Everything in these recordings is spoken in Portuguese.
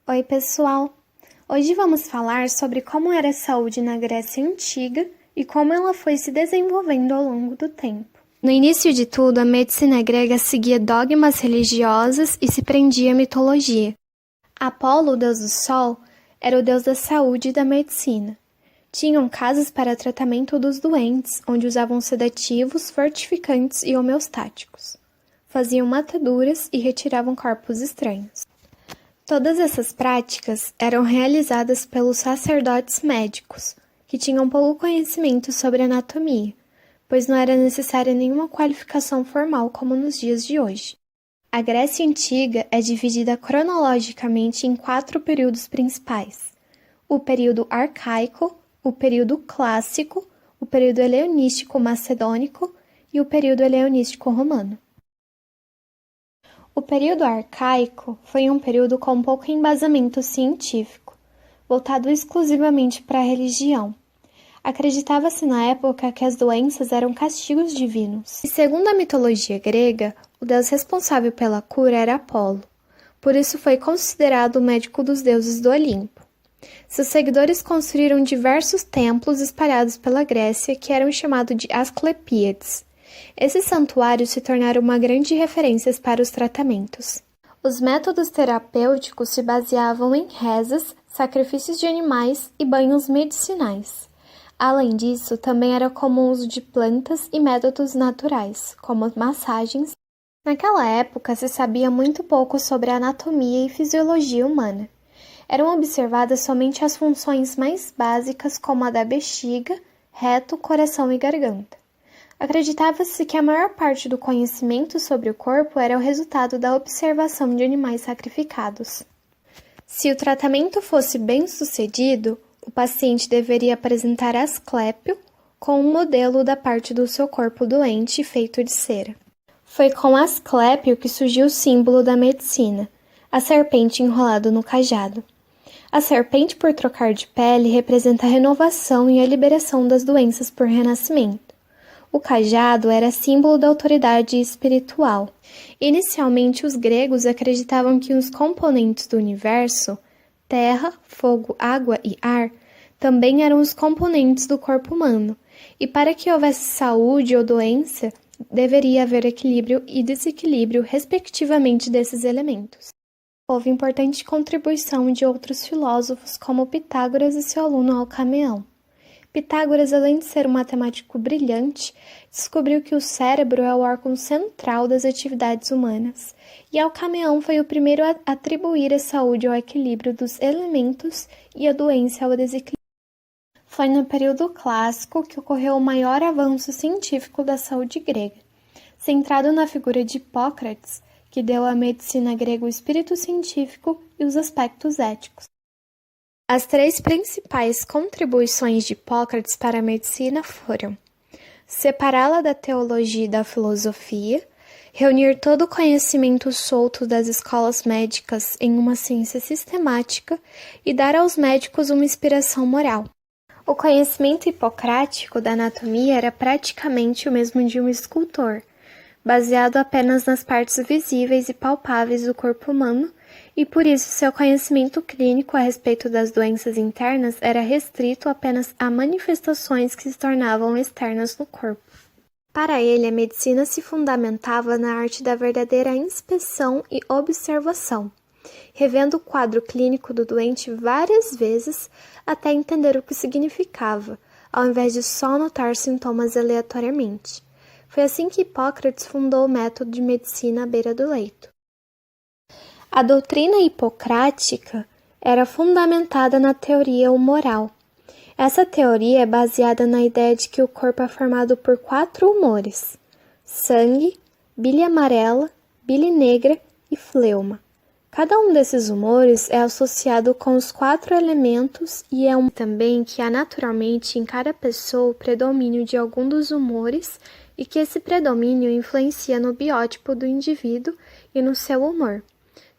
Oi, pessoal! Hoje vamos falar sobre como era a saúde na Grécia Antiga e como ela foi se desenvolvendo ao longo do tempo. No início de tudo, a medicina grega seguia dogmas religiosos e se prendia à mitologia. Apolo, o deus do sol, era o deus da saúde e da medicina. Tinham casas para tratamento dos doentes, onde usavam sedativos, fortificantes e homeostáticos. Faziam mataduras e retiravam corpos estranhos. Todas essas práticas eram realizadas pelos sacerdotes médicos, que tinham pouco conhecimento sobre anatomia, pois não era necessária nenhuma qualificação formal como nos dias de hoje. A Grécia Antiga é dividida cronologicamente em 4 períodos principais: o período arcaico, o período clássico, o período helenístico macedônico e o período helenístico romano. O período arcaico foi um período com pouco embasamento científico, voltado exclusivamente para a religião. Acreditava-se na época que as doenças eram castigos divinos. E segundo a mitologia grega, o deus responsável pela cura era Apolo. Por isso foi considerado o médico dos deuses do Olimpo. Seus seguidores construíram diversos templos espalhados pela Grécia que eram chamados de Asclepíades. Esses santuários se tornaram uma grande referência para os tratamentos. Os métodos terapêuticos se baseavam em rezas, sacrifícios de animais e banhos medicinais. Além disso, também era comum o uso de plantas e métodos naturais, como massagens. Naquela época, se sabia muito pouco sobre a anatomia e fisiologia humana. Eram observadas somente as funções mais básicas, como a da bexiga, reto, coração e garganta. Acreditava-se que a maior parte do conhecimento sobre o corpo era o resultado da observação de animais sacrificados. Se o tratamento fosse bem-sucedido, o paciente deveria apresentar Asclépio com um modelo da parte do seu corpo doente feito de cera. Foi com Asclépio que surgiu o símbolo da medicina, a serpente enrolada no cajado. A serpente, por trocar de pele, representa a renovação e a liberação das doenças por renascimento. O cajado era símbolo da autoridade espiritual. Inicialmente, os gregos acreditavam que os componentes do universo, terra, fogo, água e ar, também eram os componentes do corpo humano, e para que houvesse saúde ou doença, deveria haver equilíbrio e desequilíbrio, respectivamente, desses elementos. Houve importante contribuição de outros filósofos, como Pitágoras e seu aluno Alcmeão. Pitágoras, além de ser um matemático brilhante, descobriu que o cérebro é o órgão central das atividades humanas, e Alcmeão foi o primeiro a atribuir a saúde ao equilíbrio dos elementos e a doença ao desequilíbrio. Foi no período clássico que ocorreu o maior avanço científico da saúde grega, centrado na figura de Hipócrates, que deu à medicina grega o espírito científico e os aspectos éticos. As 3 principais contribuições de Hipócrates para a medicina foram separá-la da teologia e da filosofia, reunir todo o conhecimento solto das escolas médicas em uma ciência sistemática e dar aos médicos uma inspiração moral. O conhecimento hipocrático da anatomia era praticamente o mesmo de um escultor, baseado apenas nas partes visíveis e palpáveis do corpo humano, e por isso seu conhecimento clínico a respeito das doenças internas era restrito apenas a manifestações que se tornavam externas no corpo. Para ele, a medicina se fundamentava na arte da verdadeira inspeção e observação, revendo o quadro clínico do doente várias vezes até entender o que significava, ao invés de só notar sintomas aleatoriamente. Foi assim que Hipócrates fundou o método de medicina à beira do leito. A doutrina hipocrática era fundamentada na teoria humoral. Essa teoria é baseada na ideia de que o corpo é formado por 4 humores: sangue, bile amarela, bile negra e fleuma. Cada um desses humores é associado com os 4 elementos e é também que há naturalmente em cada pessoa o predomínio de algum dos humores e que esse predomínio influencia no biótipo do indivíduo e no seu humor.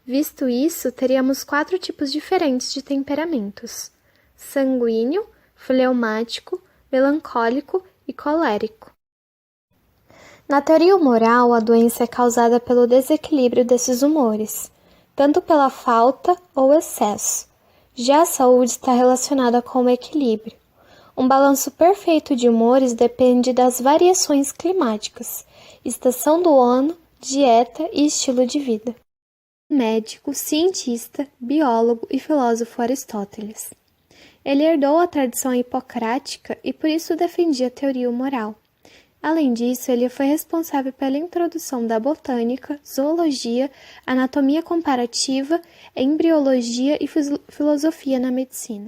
Visto isso, teríamos 4 tipos diferentes de temperamentos: sanguíneo, fleumático, melancólico e colérico. Na teoria humoral, a doença é causada pelo desequilíbrio desses humores. tanto pela falta ou excesso. Já a saúde está relacionada com o equilíbrio. Um balanço perfeito de humores depende das variações climáticas, estação do ano, dieta e estilo de vida. Médico, cientista, biólogo e filósofo Aristóteles. Ele herdou a tradição hipocrática e por isso defendia a teoria moral. Além disso, ele foi responsável pela introdução da botânica, zoologia, anatomia comparativa, embriologia e filosofia na medicina.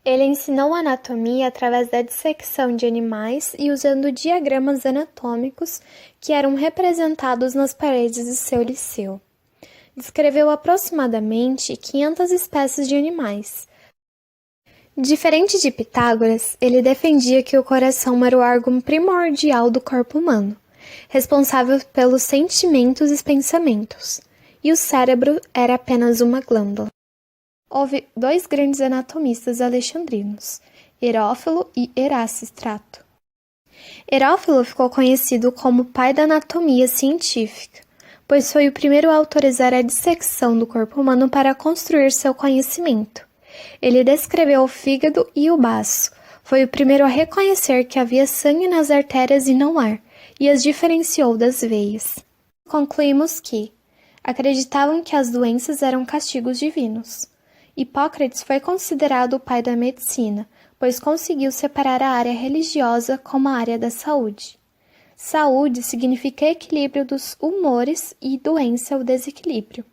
Ele ensinou anatomia através da dissecção de animais e usando diagramas anatômicos que eram representados nas paredes de seu liceu. Descreveu aproximadamente 500 espécies de animais. Diferente de Pitágoras, ele defendia que o coração era o órgão primordial do corpo humano, responsável pelos sentimentos e pensamentos, e o cérebro era apenas uma glândula. Houve dois grandes anatomistas alexandrinos, Herófilo e Erasístrato. Herófilo ficou conhecido como pai da anatomia científica, pois foi o primeiro a autorizar a dissecção do corpo humano para construir seu conhecimento. Ele descreveu o fígado e o baço, foi o primeiro a reconhecer que havia sangue nas artérias e não ar, e as diferenciou das veias. Concluímos que acreditavam que as doenças eram castigos divinos. Hipócrates foi considerado o pai da medicina, pois conseguiu separar a área religiosa como a área da saúde. Saúde significa equilíbrio dos humores e doença o desequilíbrio.